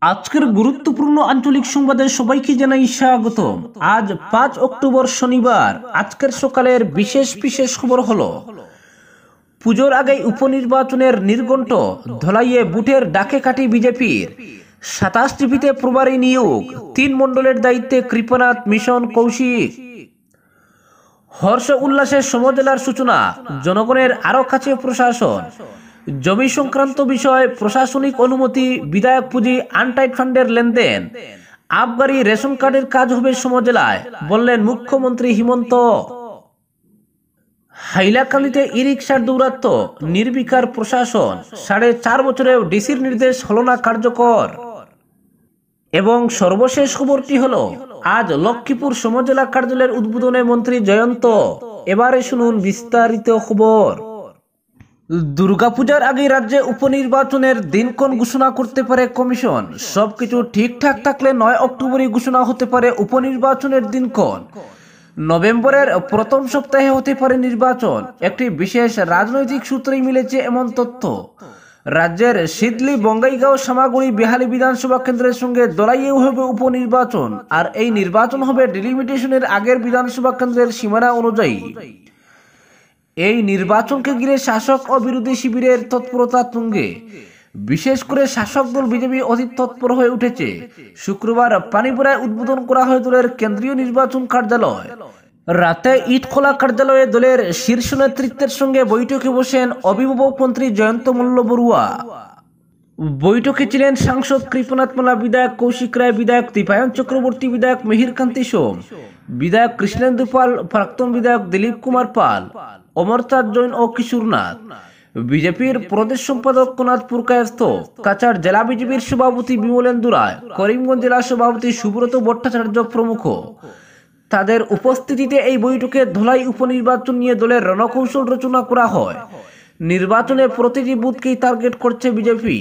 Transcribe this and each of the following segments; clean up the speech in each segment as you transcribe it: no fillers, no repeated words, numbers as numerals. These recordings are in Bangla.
আজকের গুরুত্বপূর্ণ আঞ্চলিক সংবাদে সবাইকে জানাই স্বাগতম। আজ 5 অক্টোবর শনিবার। আজকের সকালের বিশেষ বিশেষ খবর হলো পুজোর আগেই উপনির্বাচনের নির্ঘণ্ট, ধলাইয়ে বুটের ডাকে কাটি বিজেপির, 27 টিভিতে প্রভারী নিয়োগ, 3 মণ্ডলের দায়িত্বে কৃপনাথ, মিশন, কৌশিক। হর্ষ উল্লাসের সমজেলার সূচনা, জনগণের আরো কাছে প্রশাসন, জমি সংক্রান্ত বিষয় প্রশাসনিক অনুমতি, বিধায়ক পুঁজি, আনটাইড ফান্ডের লেনদেন, আবগারি রেশন কার্ডের কাজ হবে সমজেলায়, বললেন মুখ্যমন্ত্রী হিমন্ত। হাইলাকান্দিতে ই রিক্সার দৌরাত্ম, নির্বিকার প্রশাসন, 4.5 বছরেও ডিসির নির্দেশ হল না কার্যকর। এবং সর্বশেষ খবরটি হলো আজ লক্ষ্মীপুর সমজেলা কার্যালয়ের উদ্বোধনে মন্ত্রী জয়ন্ত। এবারে শুনুন বিস্তারিত খবর। দুর্গাপূজার আগে রাজ্যে উপনির্বাচনের দিনক্ষণ ঘোষণা করতে পারে কমিশন। সবকিছু ঠিকঠাক থাকলে 9 অক্টোবরই ঘোষণা হতে পারে উপনির্বাচনের দিনক্ষণ। নভেম্বরের প্রথম সপ্তাহে হতে পারে নির্বাচন, একটি বিশেষ রাজনৈতিক সূত্রেই মিলেছে এমন তথ্য। রাজ্যের সিদলি, বঙ্গাইগাঁও, সামাগুড়ি, বেহালি বিধানসভা কেন্দ্রের সঙ্গে দলাইয়েও হবে উপনির্বাচন, আর এই নির্বাচন হবে ডিলিমিটেশনের আগের বিধানসভা কেন্দ্রের সীমানা অনুযায়ী। এই নির্বাচনকে ঘিরে শাসক ও বিরোধী শিবিরের তৎপরতা তুঙ্গে। বিশেষ করে শাসক দল বিজেপি অধিক তৎপর হয়ে উঠেছে। শুক্রবার পানিপুরায় উদ্বোধন করা হয় দলের কেন্দ্রীয় নির্বাচন কার্যালয়। রাতে ইটখোলা কার্যালয়ে দলের শীর্ষ নেতৃত্বের সঙ্গে বৈঠকে বসেন অভিভাবক মন্ত্রী জয়ন্ত মল্ল বড়ুয়া। বৈঠকে ছিলেন সাংসদ কৃপনাথ মালা, বিধায়ক কৌশিক রায়, বিধায়ক দীপায়ন চক্রবর্তী, বিধায়ক মিহিরকান্তি সোম, বিধায়ক কৃষ্ণেন্দু পাল, প্রাক্তন বিধায়ক দিলীপ কুমার পাল, অমরচাঁদ জৈন ও কিশোরনাথ, বিজেপির প্রদেশ সম্পাদক কোনাথ পুরকায়স্থ, কাছাড় জেলা বিজেপির সভাপতি বিমলেন্দু রায়, করিমগঞ্জ জেলা সভাপতি সুব্রত ভট্টাচার্য প্রমুখ। তাদের উপস্থিতিতে এই বৈঠকে ধলাই উপনির্বাচন নিয়ে দলের রণকৌশল রচনা করা হয়। নির্বাচনে প্রতিটি বুথকেই টার্গেট করছে বিজেপি।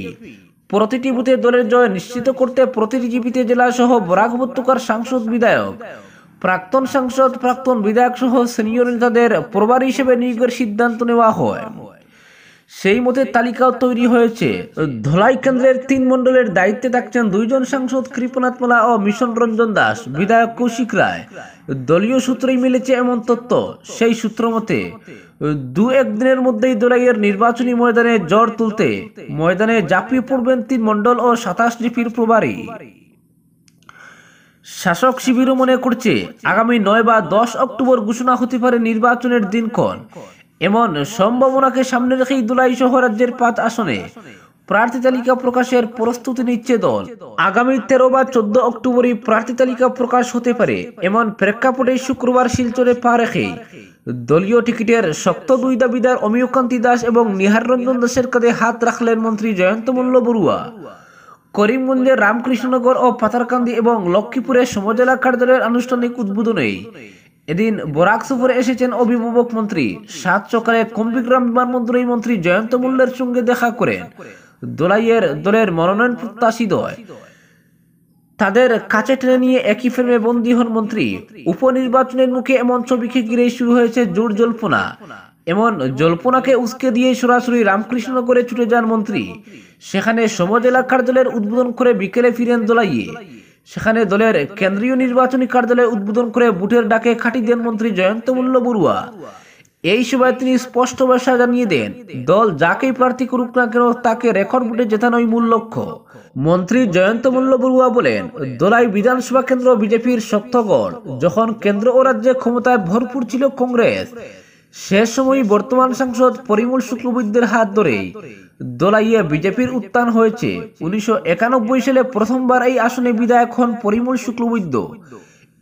প্রতিটি বুথে দলের জয় নিশ্চিত করতে প্রতিটি জিপিতে জেলা সহ বরাক উপত্যকার সাংসদ, বিধায়ক, প্রাক্তন সাংসদ, প্রাক্তন বিধায়ক সহ সিনিয়র নেতাদের প্রভারী হিসেবে নিয়োগের সিদ্ধান্ত নেওয়া হয়। সেই মতে তালিকাও তৈরি হয়েছে। ধলাই কেন্দ্রের 3 মণ্ডলের দায়িত্বে থাকছেন 2 জন সাংসদ কৃপনাথ মালা ও মিশন রঞ্জন দাস, বিধায়ক কৌশিক রায়। দলীয় সূত্রেই মিলেছে এমন তথ্য। সেই সূত্র মতে 2-1 দিনের মধ্যেই দলাইয়ের নির্বাচনী ময়দানে জ্বর তুলতে ময়দানে ঝাঁপিয়ে পড়বেন 3 মণ্ডল ও 27 জিপির প্রভারী। শাসক শিবিরও মনে করছে আগামী 9 বা 10 অক্টোবর ঘোষণা হতে পারে নির্বাচনের দিনক্ষণ। এমন সম্ভাবনাকে সামনে রেখেই ধলাই সহ রাজ্যের 5 আসনে প্রার্থী তালিকা প্রকাশের প্রস্তুতি নিচ্ছে দল। আগামী 13 বা 14 অক্টোবরই প্রার্থী তালিকা প্রকাশ হতে পারে। এমন প্রেক্ষাপটে শুক্রবার শিলচরে পা রেখে দলীয় টিকিটের শক্ত 2 দাবিদার অমিয়কান্তি দাস এবং নিহার রঞ্জন দাসের কাঁধে হাত রাখলেন মন্ত্রী জয়ন্ত মল্ল বড়ুয়া। করিমগঞ্জের রামকৃষ্ণনগর ও পাথারকান্দি এবং লক্ষ্মীপুরের সমজেলা কার্যালয়ের আনুষ্ঠানিক উদ্বোধনে এদিন বরাক সফরে এসেছেন অভিভাবক মন্ত্রী। 7 সকালে কুম্ভীগ্রাম বিমানবন্দরে মন্ত্রী জয়ন্ত মল্লের সঙ্গে দেখা করেন দলাইয়ের দলের মনোনয়ন প্রত্যাশীদ্বয়। তাদের কাছে টেনে নিয়ে একই ফ্রেমে বন্দী হন মন্ত্রী। উপনির্বাচনের মুখে এমন ছবিকে ঘিরেই শুরু হয়েছে জোর জল্পনা। এমন জল্পনাকে উস্কে দিয়ে সরাসরি রামকৃষ্ণনগরে ছুটে যান মন্ত্রী। সেখানে সমজেলা কার্যালয়ের উদ্বোধন করে বিকেলে ফিরেন দলাইয়ে। সেখানে দলের কেন্দ্রীয় নির্বাচনী কার্যালয় উদ্বোধন করে বুটের ডাকে খাঁটি দেন মন্ত্রী জয়ন্ত মল্ল বড়ুয়া। এই সভায় তিনি স্পষ্ট ভাষা জানিয়ে দেন, দল যাকেই প্রার্থী করুক না কেন তাকে রেকর্ড বুটে জেতানোই মূল লক্ষ্য। মন্ত্রী জয়ন্ত মল্ল বড়ুয়া বলেন, দলাই বিধানসভা কেন্দ্র বিজেপির শক্তগড়। যখন কেন্দ্র ও রাজ্যে ক্ষমতায় ভরপুর ছিল কংগ্রেস, সে সময় বর্তমান সাংসদ পরিমল শুক্লবৈদ্যের হাত ধরেই দলাইয়ে বিজেপির উত্থান হয়েছে। 1991 সালে প্রথমবার এই আসনে বিধায়ক হন পরিমল শুক্লবৈদ্য।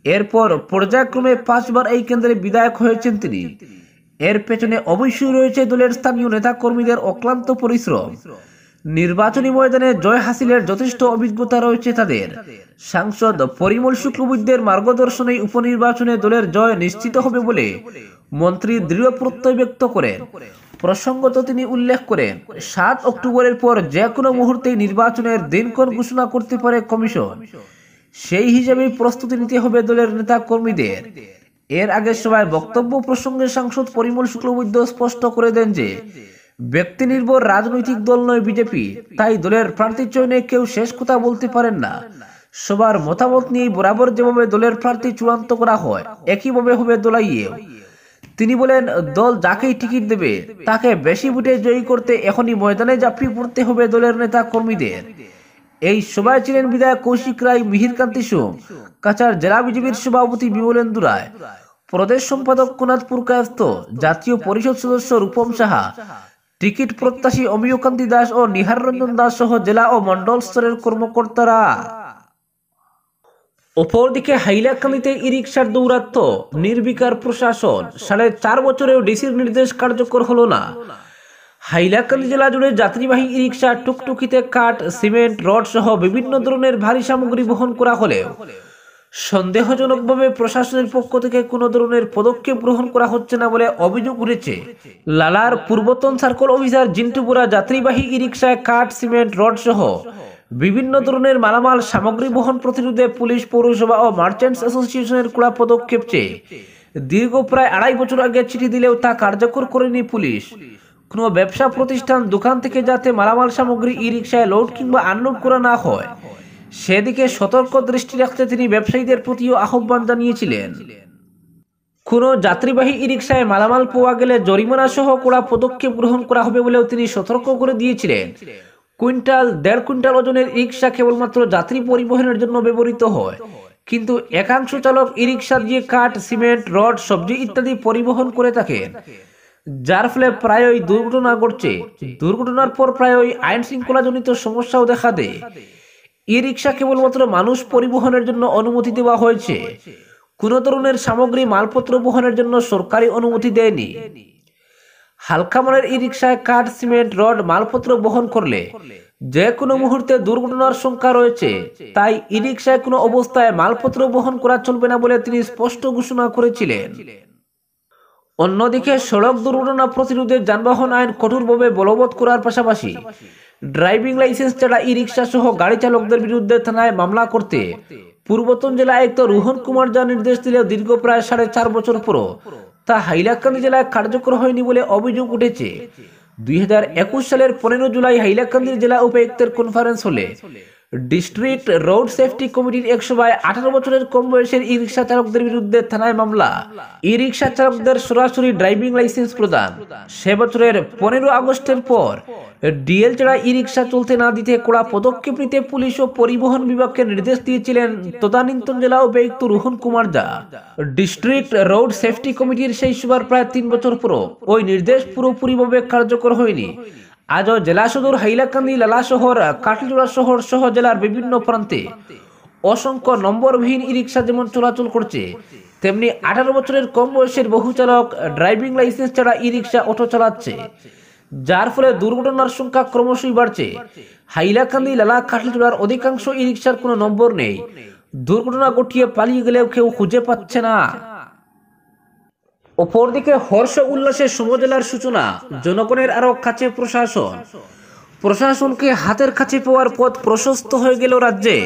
এরপর পর্যায়ক্রমে 5 বার এই কেন্দ্রে বিধায়ক হয়েছেন তিনি। এর পেছনে অবশ্যই রয়েছে দলের স্থানীয় নেতা কর্মীদের অক্লান্ত পরিশ্রম। নির্বাচনী ময়দানে জয় হাসিলের যথেষ্ট অভিজ্ঞতা রয়েছে তাদের। সাংসদ পরিমল শুক্লবৈদ্যের মার্গদর্শনে উপনির্বাচনে দলের জয় নিশ্চিত হবে বলে মন্ত্রী দৃঢ় প্রত্যয় ব্যক্ত করেন। প্রসঙ্গত তিনি উল্লেখ করেন, 7 অক্টোবরের পর যে কোনো মুহূর্তেই নির্বাচনের দিনক্ষণ ঘোষণা করতে পারে কমিশন। সেই হিসেবেই প্রস্তুতি নিতে হবে দলের নেতা কর্মীদের। এর আগে সভায় বক্তব্য প্রসঙ্গে সাংসদ পরিমল শুক্লবৈদ্য স্পষ্ট করে দেন যে ব্যক্তি নির্ভর রাজনৈতিক দল নয় বিজেপি, তাই দলের প্রার্থী চয়নে কেউ শেষ কথা বলতে পারেন না। সবার মতামত নিয়ে বরাবর যেভাবে দলের প্রার্থী চূড়ান্ত করা হয় একইভাবে হবে দলাইয়েও। তিনি বলেন, দল যাকেই টিকিট দেবে তাকে বেশি ভোটে জয়ী করতে এখনই ময়দানে ঝাঁপিয়ে পড়তে হবে দলের নেতা কর্মীদের। এই সভায় ছিলেন বিধায়ক কৌশিক রায়, মিহিরকান্তি সোম, কাছাড় জেলা বিজেপির সভাপতি বিমলেন্দু রায়, প্রদেশ সম্পাদক কোনাথপুর কায়স্থ, জাতীয় পরিষদ সদস্য রূপম সাহা, টিকিট প্রত্যাশী অমিয়কান্তি দাস ও নিহার রঞ্জন দাস সহ জেলা ও মন্ডল স্তরের কর্মকর্তারা। অপরদিকে হাইলাকান্দিতে ই রিক্সার দৌরাত্ম্য, নির্বিকার প্রশাসন, 4.5 বছরেও ডিসির নির্দেশ কার্যকর হলো না। হাইলাকান্দি জেলা জুড়ে যাত্রীবাহী ই রিক্সা, টুকটুকিতে কাঠ, সিমেন্ট, রড সহ বিভিন্ন ধরনের ভারী সামগ্রী বহন করা হলেও সন্দেহজনকভাবে প্রশাসনের পক্ষ থেকে কোনো ধরনের পদক্ষেপ গ্রহণ করা হচ্ছে না বলে অভিযোগ উঠেছে। লালার পূর্বতন সার্কেল অফিসার জিন্টু বোরা যাত্রীবাহী ই রিক্সায় কাঠ, সিমেন্ট, রড সহ বিভিন্ন ধরনের মালামাল সামগ্রী বহন প্রতিরোধে পুলিশ, পৌরসভা ও মার্চেন্টস অ্যাসোসিয়েশনের কড়া পদক্ষেপ চেয়ে দীর্ঘ প্রায় 2.5 বছর আগে চিঠি দিলেও তা কার্যকর করেনি পুলিশ। কোনো ব্যবসা প্রতিষ্ঠান, দোকান থেকে যাতে মালামাল সামগ্রী ই রিক্সায় লোড কিংবা আনলোড করা না হয় সেদিকে সতর্ক দৃষ্টি রাখতে তিনি ব্যবসায়ীদের প্রতিও আহ্বান জানিয়েছিলেন। কোনো যাত্রীবাহী ই রিক্সায় মালামাল পাওয়া গেলে জরিমানা সহ কড়া পদক্ষেপ গ্রহণ করা হবে বলেও তিনি সতর্ক করে দিয়েছিলেন। কুইন্টাল, 1.5 কুইন্টাল ওজনের ই রিক্সা কেবলমাত্র যাত্রী পরিবহনের জন্য ব্যবহৃত হয়, কিন্তু একাংশ চালক ই রিক্সা দিয়ে কাঠ, সিমেন্ট, রড, সবজি ইত্যাদি পরিবহন করে থাকেন, যার ফলে প্রায়ই দুর্ঘটনা ঘটছে। দুর্ঘটনার পর প্রায়ই আইন শৃঙ্খলাজনিত সমস্যাও দেখা দেয়। ই রিক্সা কেবলমাত্র মানুষ পরিবহনের জন্য অনুমতি দেওয়া হয়েছে, কোনো ধরনের সামগ্রী, মালপত্র বহনের জন্য সরকারি অনুমতি দেয়নি। হালকা মানের ই রিক্সায় কাঠ, সিমেন্ট, রড, মালপত্র বহন করলে যে কোনো মুহূর্তে দুর্ঘটনার শঙ্কা রয়েছে, তাই ই রিক্সায় কোনো অবস্থায় মালপত্র বহন করা চলবে না বলে তিনি স্পষ্ট ঘোষণা করেছিলেন। অন্যদিকে সড়ক দুর্ঘটনা প্রতিরোধে যানবাহন আইন কঠোরভাবে বলবৎ করার পাশাপাশি ড্রাইভিং লাইসেন্স ছাড়া ই রিক্সা সহ গাড়ি চালকদের বিরুদ্ধে থানায় মামলা করতে পূর্বতন জেলা আয়ুক্ত রোহন কুমার যা নির্দেশ দিলেও দীর্ঘ প্রায় 4.5 বছর পরও তা হাইলাকান্দি জেলায় কার্যকর হয়নি বলে অভিযোগ উঠেছে। 2021 সালের 15 জুলাই হাইলাকান্দির জেলা উপায়ুক্তের কনফারেন্স হলে ডিস্ট্রিক্ট রোড সেফটি কমিটির এক সভায় 18 বছরের কম বয়সের ই রিক্সা চালকদের বিরুদ্ধে থানায় মামলা, ই রিক্সা চালকদের সরাসরি ড্রাইভিং লাইসেন্স প্রদান, সে বছরের 15 আগস্টের পর ডিএল ছাড়া ই রিক্সা চলতে না দিতে কড়া পদক্ষেপ নিতে পুলিশ ও পরিবহন বিভাগকে নির্দেশ দিয়েছিলেন তদানীন্তন জেলা উপায়ুক্ত রোহন কুমার দা। ডিস্ট্রিক্ট রোড সেফটি কমিটির সেই সভার প্রায় 3 বছর পরও ওই নির্দেশ পুরোপুরিভাবে কার্যকর হয়নি। আজও জেলা সদর হাইলাকান্দি, লালা শহর, কাটলিজোড়া শহর সহ জেলার বিভিন্ন প্রান্তে অসংখ্য নম্বরবিহীন ই রিক্সা যেমন চলাচল করছে, তেমনি 18 বছরের কম বয়সের বহু চালক ড্রাইভিং লাইসেন্স ছাড়া ই রিক্সা, অটো চালাচ্ছে, যার ফলে দুর্ঘটনার সংখ্যা ক্রমশই বাড়ছে। হাইলাকান্দি, লালা, কাটলিজোড়ার অধিকাংশ ই রিক্সার কোনো নম্বর নেই, দুর্ঘটনা ঘটিয়ে পালিয়ে গেলেও কেউ খুঁজে পাচ্ছে না। অপরদিকে হর্ষ উল্লাসে সমজেলার সূচনা, জনগণের আরো কাছে প্রশাসন। প্রশাসনকে হাতের কাছে পাওয়ার পথ প্রশস্ত হয়ে গেল রাজ্যে।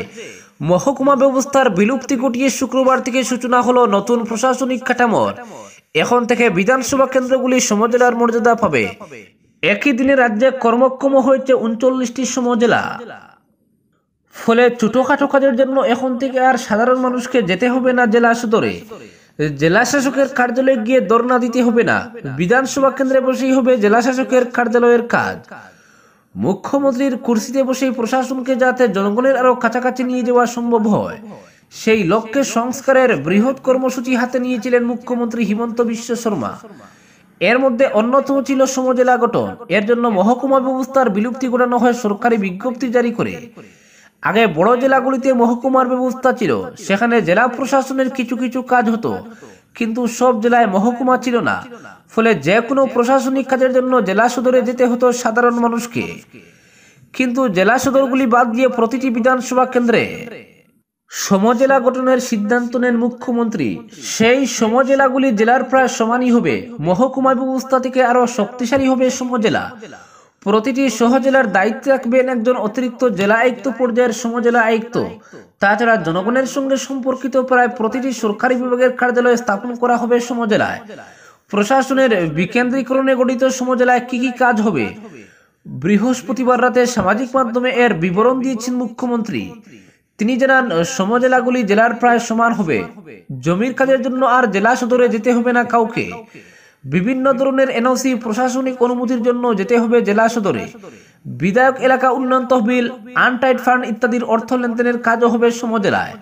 মহকুমা ব্যবস্থার বিলুপ্তি ঘটিয়ে শুক্রবার থেকে সূচনা হলো নতুন প্রশাসনিক কাঠামোর। এখন থেকে বিধানসভা কেন্দ্রগুলি সমজেলার মর্যাদা পাবে। একই দিনে রাজ্যে কর্মক্ষম হয়েছে 39টি সমজেলা। ফলে ছোটখাটো কাজের জন্য এখন থেকে আর সাধারণ মানুষকে যেতে হবে না জেলা সদরে। জেলা শাসকের কার্যালয়ে গিয়ে ধর্ণা দিতে হবে না, বিধানসভা কেন্দ্রে বসেই হবে জেলা শাসকের কার্যালয়ের কাজ। মুখ্যমন্ত্রীর কুর্সিতে বসেই প্রশাসনকে যাতে জনগণের আরো কাছাকাছি নিয়ে যাওয়া সম্ভব হয়, সেই লক্ষ্যে সংস্কারের বৃহৎ কর্মসূচি হাতে নিয়েছিলেন মুখ্যমন্ত্রী হিমন্ত বিশ্ব শর্মা। এর মধ্যে অন্যতম ছিল সমজেলা গঠন। এর জন্য মহকুমা ব্যবস্থার বিলুপ্তি ঘটানো হয় সরকারি বিজ্ঞপ্তি জারি করে। আগে বড় জেলাগুলিতে মহকুমার ব্যবস্থা ছিল, সেখানে জেলা প্রশাসনের কিছু কিছু কাজ হতো, কিন্তু সব জেলায় মহকুমা ছিল না। ফলে যে কোনো প্রশাসনিক কাজের জন্য জেলা সদরে যেতে হতো সাধারণ মানুষকে। কিন্তু জেলা সদরগুলি বাদ দিয়ে প্রতিটি বিধানসভা কেন্দ্রে সমজেলা গঠনের সিদ্ধান্ত নেন মুখ্যমন্ত্রী। সেই সমজেলাগুলি জেলার প্রায় সমানই হবে। মহকুমা ব্যবস্থা থেকে আরো শক্তিশালী হবে সমজেলা। প্রতিটি সহজেলার দায়িত্বে রাখবেন একজন অতিরিক্ত জেলা আয়ুক্ত পর্যায়ের সমজেলা আয়ুক্ত। তাছাড়া জনগণের সঙ্গে সম্পর্কিত প্রায় প্রতিটি সরকারি বিভাগের কার্যালয় স্থাপন করা হবে সমজেলায়। প্রশাসনের বিকেন্দ্রীকরণে গঠিত সমজেলায় কি কি কাজ হবে? বৃহস্পতিবার রাতে সামাজিক মাধ্যমে এর বিবরণ দিয়েছেন মুখ্যমন্ত্রী। তিনি জানান, সমজেলাগুলি জেলার প্রায় সমান হবে। জমির কাজের জন্য আর জেলা সদরে যেতে হবে না কাউকে। বিভিন্ন ধরনের এনওসি, প্রশাসনিক অনুমতির জন্য যেতে হবে জেলা সদরে। বিধায়ক এলাকা উন্নয়ন তহবিল, আনটাইড ফান্ড ইত্যাদির অর্থ লেনদেনের কাজও হবে সমজেলায়।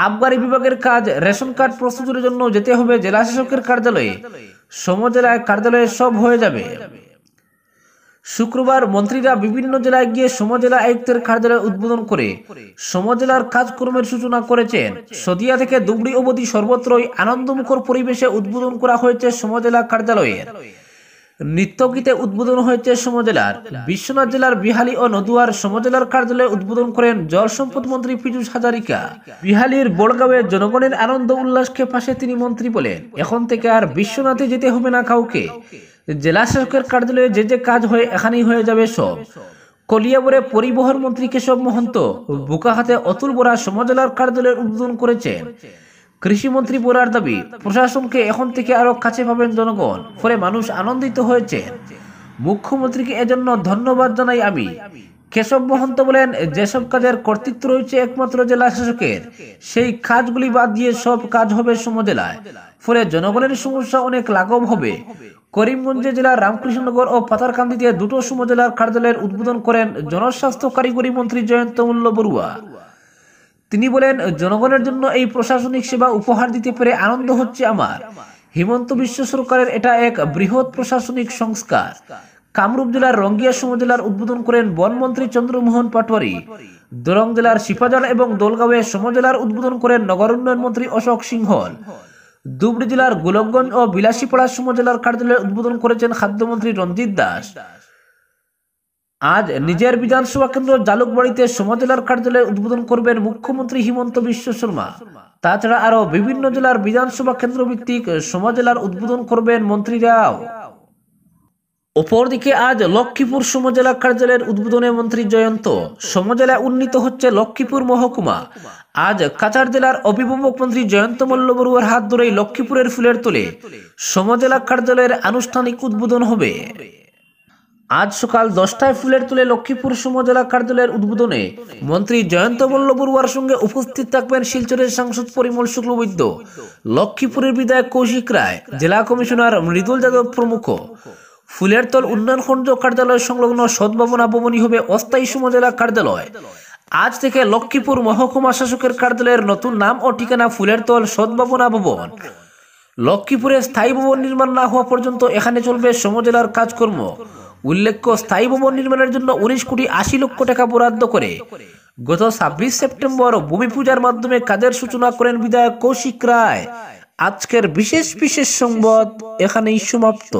আবগারি বিভাগের কাজ, রেশন কার্ড প্রস্তুতের জন্য যেতে হবে জেলা শাসকের কার্যালয়ে। সমজেলায় কার্যালয়ে সব হয়ে যাবে। শুক্রবার মন্ত্রীরা বিভিন্ন জেলায় গিয়ে সমজেলা আয়ুক্তের কার্যালয় উদ্বোধন করে সমজেলার কাজকর্মের সূচনা করেছেন। সদিয়া থেকে ধুবড়ী অবধি সর্বত্রই আনন্দমুখর পরিবেশে উদ্বোধন করা হয়েছে সমজেলা কার্যালয়ের। নৃত্যগীতে উদ্বোধন হয়েছে সমজেলার। বিশ্বনাথ জেলার বিহালী ও নদুয়ার সমজেলার কার্যালয়ে উদ্বোধন করেন জল সম্পদ মন্ত্রী পীযূষ হাজারিকা। বিহালীর বড়গাঁওয়ে জনগণের আনন্দ উল্লাসকে পাশে তিনি মন্ত্রী বলেন, এখন থেকে আর বিশ্বনাথে যেতে হবে না কাউকে। জেলা শাসকের কার্যালয়ে যে যে কাজ হয় এখানেই হয়ে যাবে সব। কলিয়াবরে পরিবহন মন্ত্রী কেশব মহন্ত, বুকাহাতে অতুল বোরা সমজেলার কার্যালয়ের উদ্বোধন করেছেন। কৃষিমন্ত্রী বোরার দাবি, প্রশাসনকে এখন থেকে আরো কাছে পাবেন জনগণ, ফলে মানুষ আনন্দিত হয়েছেন। মুখ্যমন্ত্রীকে এজন্য ধন্যবাদ জানাই আমি। কেশব মহন্ত বলেন, যেসব কাজের কর্তৃত্ব রয়েছে একমাত্র জেলা শাসকের, সেই কাজগুলি বাদ দিয়ে সব কাজ হবে সমজেলায়, ফলে জনগণের সমস্যা অনেক লাঘব হবে। করিমগঞ্জে জেলার রামকৃষ্ণনগর ও পাতারকান্দিতে দুটো সমজেলার কার্যালয়ের উদ্বোধন করেন জনস্বাস্থ্য কারিগরি মন্ত্রী জয়ন্ত মল্ল বড়ুয়া। তিনি বলেন, জনগণের জন্য এই প্রশাসনিক সেবা উপহার দিতে পেরে আনন্দ হচ্ছে আমার। হিমন্ত বিশ্ব সরকারের এটা এক বৃহৎ প্রশাসনিক সংস্কার। কামরূপ জেলার রঙ্গিয়া সমজেলার উদ্বোধন করেন বনমন্ত্রী চন্দ্রমোহন পাটোয়ারি। দরং জেলার শিপাজাল এবং দোলগাঁওয়ে সমজেলার উদ্বোধন করেন নগর উন্নয়ন মন্ত্রী অশোক সিংহল। ধুবড়ী জেলার গোলকগঞ্জ ও বিলাসীপাড়া সমজেলার কার্যালয়ের উদ্বোধন করেছেন খাদ্যমন্ত্রী রঞ্জিত দাস। আজ নিজের বিধানসভা কেন্দ্র জালুকবাড়িতে সমজেলার কার্যালয় উদ্বোধন করবেন মুখ্যমন্ত্রী হিমন্ত বিশ্ব শর্মা। তাছাড়া আরো বিভিন্ন জেলার বিধানসভা কেন্দ্র ভিত্তিক সমজেলার উদ্বোধন করবেন মন্ত্রীরাও। অপরদিকে আজ লক্ষ্মীপুর সমজেলা কার্যালয়ের উদ্বোধনে মন্ত্রী জয়ন্ত। সমজেলায় উন্নীত হচ্ছে লক্ষ্মীপুর মহকুমা। আজ কাছাড় জেলার অভিভাবক মন্ত্রী জয়ন্ত মল্ল বড়ুয়ার হাত ধরেই লক্ষ্মীপুরের ফুলের তোলে সমজেলা কার্যালয়ের আনুষ্ঠানিক উদ্বোধন হবে। আজ সকাল 10টায় ফুলের তোলে লক্ষ্মীপুর সমজেলা কার্যালয়ের উদ্বোধনে মন্ত্রী জয়ন্ত মল্ল বড়ুয়ার সঙ্গে উপস্থিত থাকবেন শিলচরের সাংসদ পরিমল শুক্লবৈদ্য, লক্ষ্মীপুরের বিধায়ক কৌশিক রায়, জেলা কমিশনার মৃদুল যাদব প্রমুখ। ফুলের তল উন্নয়ন খণ্ড কার্যালয় সংলগ্ন সদ্ভাবনা ভবনই হবে অস্থায়ী সমজেলা কার্যালয়। আজ থেকে লক্ষ্মীপুর মহকুমা শাসকের কার্যালয়ের নতুন নাম ও ঠিকানা ফুলের তল সদ্ভাবনা ভবন। লক্ষ্মীপুরে স্থায়ী ভবন নির্মাণ না হওয়া পর্যন্ত এখানে চলবে সমজেলার কাজকর্ম। উল্লেখ্য, স্থায়ী ভবন নির্মাণের জন্য 19,80,00,000 টাকা বরাদ্দ করে গত 26 সেপ্টেম্বর ভূমি পূজার মাধ্যমে কাজের সূচনা করেন বিধায়ক কৌশিক রায়। আজকের বিশেষ সংবাদ এখানেই সমাপ্ত।